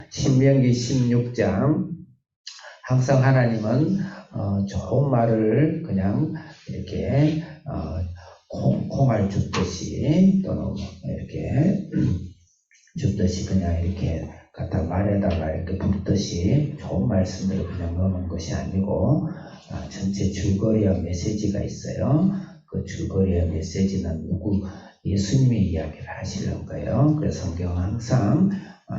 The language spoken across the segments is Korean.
신명기 16장. 항상 하나님은 좋은 말을 그냥 이렇게 콩알 줍듯이 또는 이렇게 줍듯이 그냥 이렇게 갖다 말에다가 이렇게 붓듯이 좋은 말씀들을 그냥 넣는 것이 아니고 전체 줄거리와 메시지가 있어요. 그 줄거리와 메시지는 예수님이 이야기를 하시는 거예요. 그래서 성경은 항상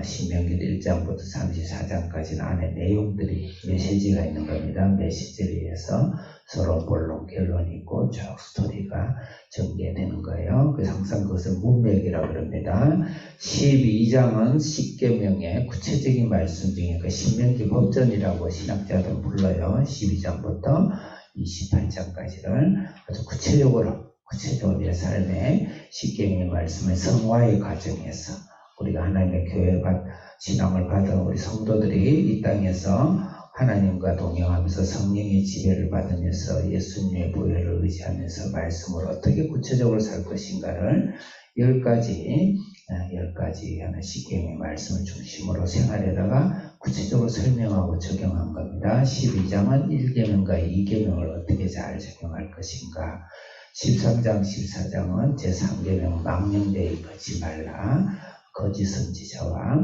신명기 1장부터 34장까지는 안에 내용들이 메시지가 있는 겁니다. 메시지를 위해서 서로 본론, 결론이 있고 쭉 스토리가 전개되는 거예요. 그래서 항상 그것을 문맥이라고 그럽니다. 12장은 십계명의 구체적인 말씀 중에 그 신명기 법전이라고 신학자들은 불러요. 12장부터 28장까지를 아주 구체적으로 내 삶의 십계명의 말씀을 성화의 과정에서 우리가 하나님의 교회 신앙을 받은 우리 성도들이 이 땅에서 하나님과 동행하면서 성령의 지배를 받으면서 예수님의 보혈을 의지하면서 말씀을 어떻게 구체적으로 살 것인가를 10가지 하는 십계명의 말씀을 중심으로 생활에다가 구체적으로 설명하고 적용한 겁니다. 12장은 1계명과 2계명을 어떻게 잘 적용할 것인가. 13장, 14장은 제3계명 망령되이 걷지 말라. 거짓 선지자와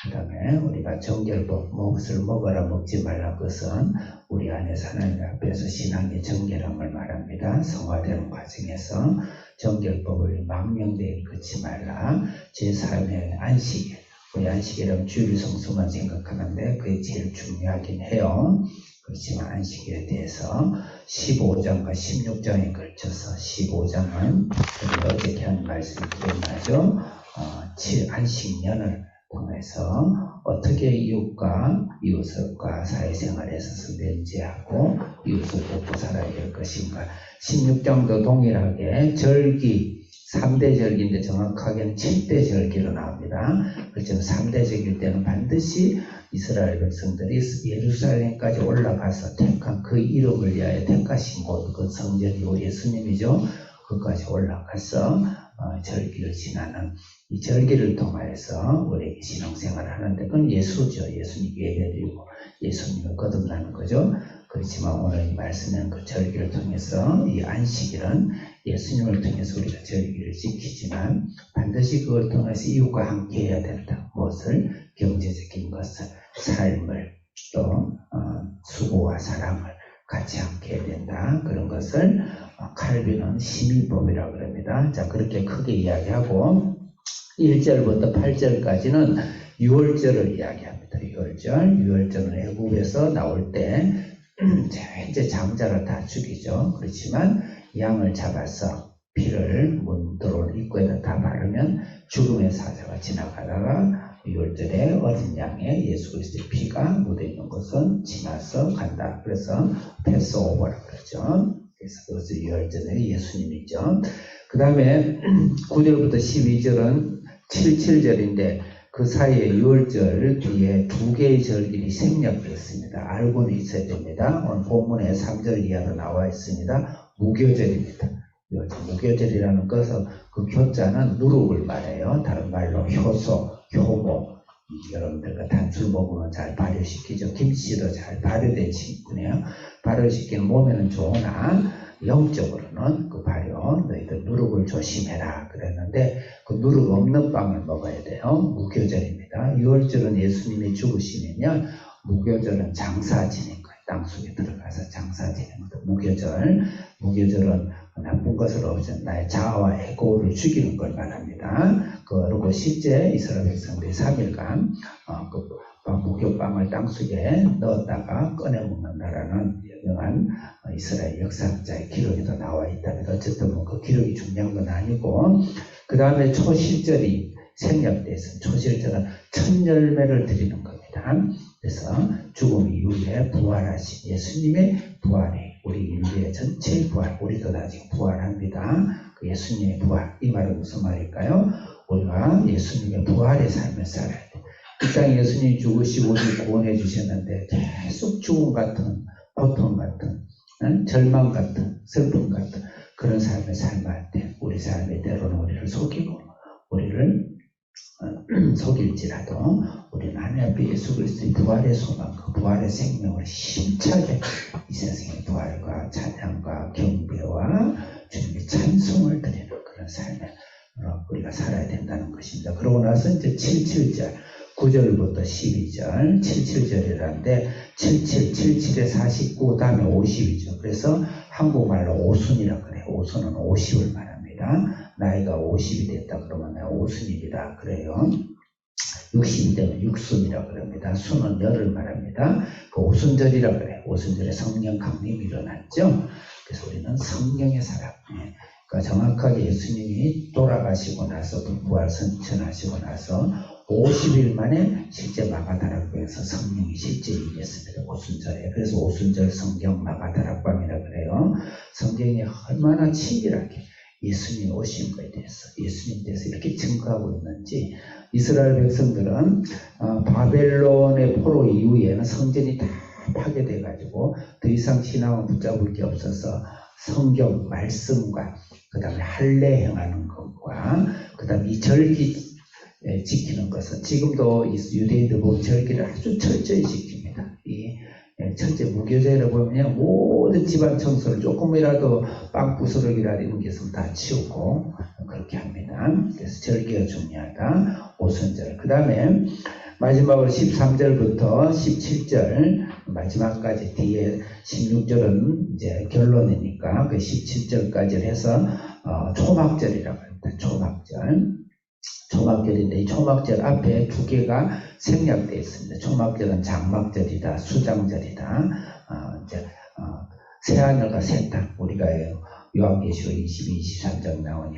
그 다음에 우리가 정결법 무엇을 먹어라 먹지 말라. 그것은 우리 안에서 하나님 앞에서 신앙의 정결함을 말합니다. 성화되는 과정에서 정결법을 망령되이 걷지 말라. 제3의 안식일. 우리 안식일은 주일 성수만 생각하는데 그게 제일 중요하긴 해요. 그렇지만 안식일에 대해서 15장과 16장에 걸쳐서 15장은 우리가 어저께 한 말씀이 기억나죠? 안식년을 통해서 어떻게 이웃과 사회생활에 있어서 면제하고 이웃을 돕고 살아야 될 것인가. 16장도 동일하게 절기 3대 절기인데 정확하게는 7대 절기로 나옵니다. 그렇지만 3대 절기일 때는 반드시 이스라엘 백성들이 예루살렘까지 올라가서 택한 그 이름을 위하여 택하신 곳, 그 성전이 우리 예수님이죠. 그까지 올라가서 절기를 지나는 이 절기를 통해서 우리 신앙생활을 하는데 그건 예수죠. 예수님 예배드리고 예수님을 거듭나는 거죠. 그렇지만 오늘 이 말씀은 그 절기를 통해서 이 안식일은 예수님을 통해서 우리가 절기를 지키지만 반드시 그걸 통해서 이웃과 함께 해야 된다. 무엇을? 경제적인 것을, 삶을, 또 수고와 사랑을 같이 함께 해야 된다. 그런 것을 칼빈은 시민법이라고 그럽니다. 자, 그렇게 크게 이야기하고 1절부터 8절까지는 유월절을 이야기합니다. 유월절은 애굽에서 나올 때 현재 장자를 다 죽이죠. 그렇지만 양을 잡아서 피를 문 들어올 입구에다 다 바르면 죽음의 사자가 지나가다가 유월절에 어린 양에 예수 그리스도의 피가 묻어있는 것은 지나서 간다. 그래서 패스오버라고 그러죠. 그래서 그것을 유월절에 예수님이죠. 그 다음에 9절부터 12절은 77절인데 그 사이에 유월절 뒤에 2개의 절기이 생략되어 있습니다. 알고는 있어야 됩니다. 오늘 본문에 3절 이하로 나와 있습니다. 무교절입니다. 무교절이라는 것은 그 교자는 누룩을 말해요. 다른 말로 효소, 효모. 여러분들과 단술 먹으면 잘 발효시키죠. 김치도 잘 발효된 친구네요. 발효시키는 몸에는 좋으나 영적으로는 그 발효, 너희들 누룩을 조심해라 그랬는데 그 누룩 없는 빵을 먹어야 돼요. 무교절입니다. 유월절은 예수님이 죽으시면요, 무교절은 장사 지낸 거예요. 땅속에 들어가서 장사 지낸 거예요. 무교절은 나쁜 것을 없애는 나의 자아와 에고를 죽이는 걸 말합니다. 그리고 실제 이스라엘 백성들이 3일간 무교빵을 땅속에 넣었다가 꺼내 먹는다라는 유명한 이스라엘 역사학자의 기록에도 나와 있다면 어쨌든 그 기록이 중요한 건 아니고, 그 다음에 초실절이 생략되어 있습니다. 초실절은 첫 열매를 드리는 겁니다. 그래서 죽음 이후에 부활하신 예수님의 부활이 우리 인류의 전체의 부활, 우리도 나중에 부활합니다. 그 예수님의 부활, 이 말은 무슨 말일까요? 우리가 예수님의 부활의 삶을 살아야 돼. 이 땅에 예수님이 죽으시고 우리를 구원해 주셨는데 계속 죽음 같은, 고통 같은, 절망 같은, 슬픔 같은 그런 삶을 살아야 돼. 우리 삶의 때로는 우리를 속이고 우리를 속일지라도 우리는 하나님 앞에 예수 그리스도의 부활의 소망, 그 부활의 생명을 힘차게 이 세상의 부활과 찬양과 경배와 주님의 찬송을 드리는 그런 삶을 우리가 살아야 된다는 것입니다. 그러고 나서 이제 77절 9절부터 12절 77절이라는데 77에 49 다음에 50이죠. 그래서 한국말로 오순이라고 그래요. 오순은 50을 말합니다. 나이가 50이 됐다 그러면 오순입니다. 그래요. 60이 되면 육순이라고 그럽니다. 순은 열을 말합니다. 그 오순절이라고 그래요. 오순절에 성령 강림이 일어났죠. 그래서 우리는 성령의 사람. 그러니까 정확하게 예수님이 돌아가시고 나서 부활 선천하시고 나서 50일 만에 실제 마가다락방에서 성령이 실제 임했습니다. 오순절에. 그래서 오순절 성경 마가다락방이라고 그래요. 성경이 얼마나 친밀하게 예수님 오신 것에 대해서 예수님 대해서 이렇게 증거하고 있는지 이스라엘 백성들은 바벨론의 포로 이후에는 성전이 다 파괴돼 가지고 더 이상 신앙을 붙잡을 게 없어서 성경 말씀과 그 다음에 할례 행하는 것과 그 다음에 이 절기 지키는 것은 지금도 유대인들 보면 절기를 아주 철저히 지킵니다. 이 첫째 무교제를 보면 모든 집안 청소를 조금이라도 빵 부스러기라도 이런 게 있으면 다 치우고 그렇게 합니다. 그래서 절기가 중요하다. 오순절. 그 다음에 마지막으로 13절부터 17절 마지막까지 뒤에 16절은 이제 결론이니까 그 17절까지 해서 초막절이라고 합니다. 초막절. 초막절인데 이 초막절 앞에 두 개가 생략되어 있습니다. 초막절은 장막절이다, 수장절이다. 새하늘과 새 땅. 우리가 요한계시록 22, 23장 나오니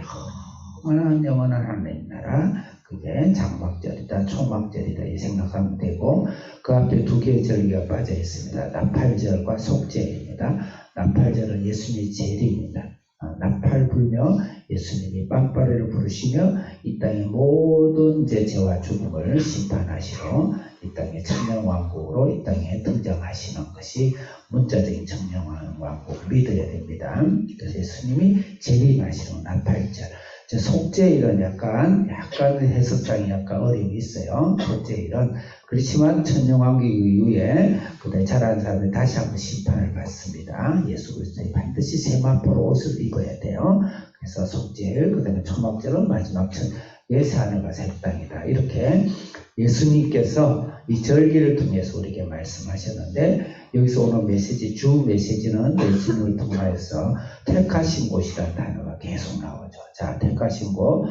영원한 하나님 나라. 그게 장막절이다, 초막절이다 이 생각하면 되고 그 앞에 두 개의 절기가 빠져 있습니다. 나팔절과 속죄입니다. 나팔절은 예수님의 재림입니다. 나팔 불며 예수님이 빵빠레를 부르시며 이 땅의 모든 죄와 죽음을 심판하시러 이 땅의 천년왕국으로 이 땅에 등장하시는 것이 문자적인 천년왕국을 믿어야 됩니다. 그래서 예수님이 재림하시는 나팔절. 속죄일은 약간 해석상이 약간 어려움이 있어요. 속죄일은 그렇지만 천년왕국 이후에 그때 자라는 사람들이 다시 한번 심판을 받습니다. 예수 그리스도에 반드시 세마포로 옷을 입어야 돼요. 그래서 속죄일, 그 다음에 초막절은 마지막 새하늘과 새 땅이다. 이렇게 예수님께서 이 절기를 통해서 우리에게 말씀하셨는데 여기서 오는 메시지, 주 메시지는 예수님을 통하여서 택하신 곳이라는 단어가 계속 나오죠. 자, 택하신 곳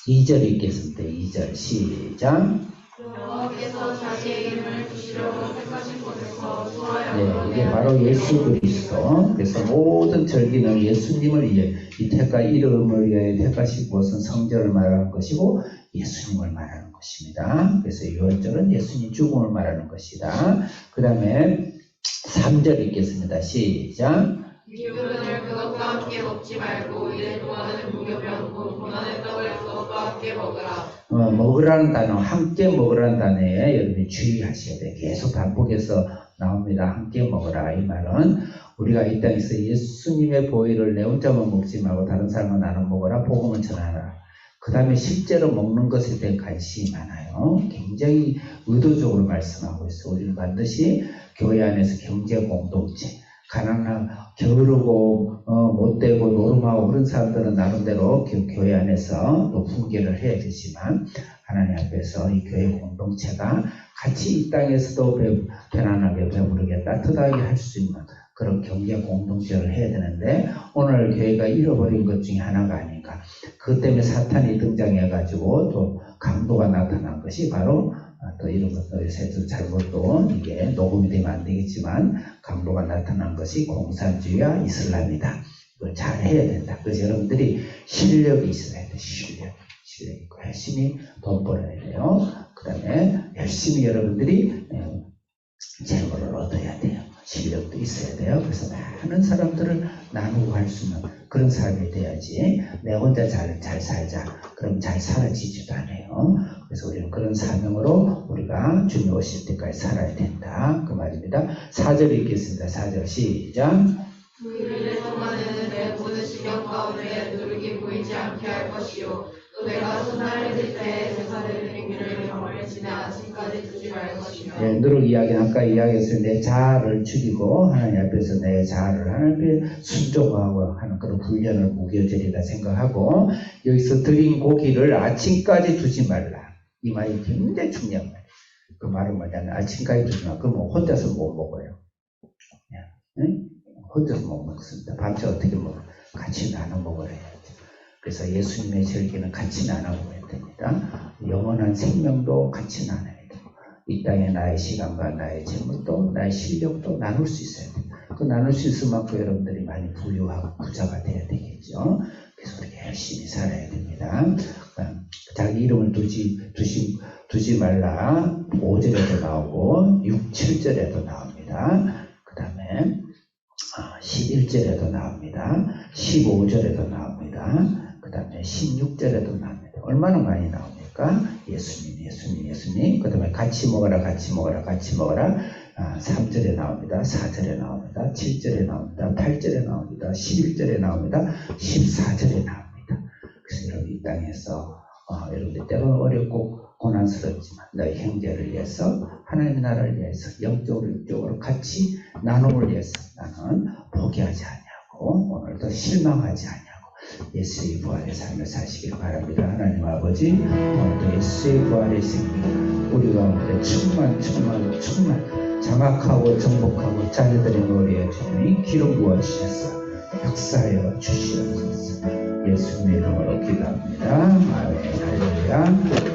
2절 읽겠습니다. 2절 시작. 여호와께서 자기의 이름을 두시려고 택하신 곳에서 네, 이게 바로 예수 그리스도. 그래서 모든 절기는 예수님을 위해 이 이름을 위해 택하신 곳은 성전을 말하는 것이고 예수님을 말하는 것입니다. 그래서 6절은 예수님 죽음을 말하는 것이다. 그 다음에 3절 읽겠습니다. 시작. 기업을 그것과 함께 먹지 말고 이래 동안은 무교병고 고난의 떡을 그것과 함께 먹으라. 먹으라는 단어, 함께 먹으라는 단어에 여러분이 주의하셔야 돼요. 계속 반복해서 나옵니다. 함께 먹으라. 이 말은 우리가 이 땅에서 예수님의 보혈을 내 혼자만 먹지 말고 다른 사람은 나눠 먹어라. 복음을 전하라. 그 다음에 실제로 먹는 것에 대한 관심이 많아요. 굉장히 의도적으로 말씀하고 있어요. 우리는 반드시 교회 안에서 경제 공동체, 가난한, 게으르고 못되고 노름하고 그런 사람들은 나름대로 교회 안에서 또 훈계를 해야 되지만 하나님 앞에서 이 교회 공동체가 같이 이 땅에서도 편안하게 배부르게 따뜻하게 할 수 있는 그런 경제 공동체를 해야 되는데 오늘 교회가 잃어버린 것 중에 하나가 아닌가. 그것 때문에 사탄이 등장해가지고 또 강도가 나타난 것이 바로 또 이런 것들 세수 잘못도 이게 녹음이 되면 안 되겠지만 강도가 나타난 것이 공산주의와 이슬람이다. 이걸 잘 해야 된다. 그래서 여러분들이 실력이 있어야 돼. 실력 있고 열심히 돈 벌어야 돼요. 그 다음에 열심히 여러분들이 재물을 얻어야 돼요. 실력도 있어야 돼요. 그래서 많은 사람들을 나누고 할 수 있는 그런 사람이 돼야지 내 혼자 잘 살자. 그럼 잘 살아지지도 않아요. 그래서 우리는 그런 사명으로 우리가 주님 오실 때까지 살아야 된다. 그 말입니다. 4절 읽겠습니다. 4절 시작. 이래 동안에는 내 모든 시경 가운데 누룩이 보이지 않게 할 것이요 또 내가 손날을 들 때에 지내 아침까지 두지 말 것이며 예, 누룩 이야기 아까 이야기했을 내 자아를 죽이고 하나님 앞에서 내 자아를 하나님 앞에 순종하고 하는 그런 훈련을 무교절이다 생각하고 여기서 드린 고기를 아침까지 두지 말라. 이 말이 굉장히 중요한 말이에요. 그 말은 뭐냐면 아침까지 두지 말라. 그러면 혼자서 못 먹어요. 응? 혼자서 못 먹습니다. 밤새 어떻게 먹어요? 같이 나눠 먹어야 해야죠. 그래서 예수님의 절기는 같이 나눠 먹어야 됩니다. 영원한 생명도 같이 나눠야 돼요. 이 땅에 나의 시간과 나의 재물도 나의 실력도 나눌 수 있어야 돼요. 그 나눌 수 있을 만큼 여러분들이 많이 부유하고 부자가 돼야 되겠죠. 그래서 우리가 열심히 살아야 됩니다. 자기 이름을 두지 말라 5절에도 나오고 6, 7절에도 나옵니다. 그 다음에 11절에도 나옵니다. 15절에도 나옵니다. 그 다음에 16절에도 나옵니다. 얼마나 많이 나옵니까? 예수님. 그 다음에 같이 먹어라. 3절에 나옵니다. 4절에 나옵니다. 7절에 나옵니다. 8절에 나옵니다. 11절에 나옵니다. 14절에 나옵니다. 그래서 여러분 이 땅에서 여러분들 때로는 어렵고 고난스럽지만 너희 형제를 위해서 하나님의 나라를 위해서 영적으로 육적으로 같이 나눔을 위해서 나는 포기하지 않냐고 오늘도 실망하지 않냐고 예수의 부활의 삶을 사시길 바랍니다. 하나님 아버지 오늘도 예수의 부활의 생명 우리 가운데 충만 장악하고 정복하고 자녀들의 머리에 주님이 기름 부어주셔서 역사하여 주시옵소서. 예수님의 이름으로 기도합니다. 아멘. 할렐루야.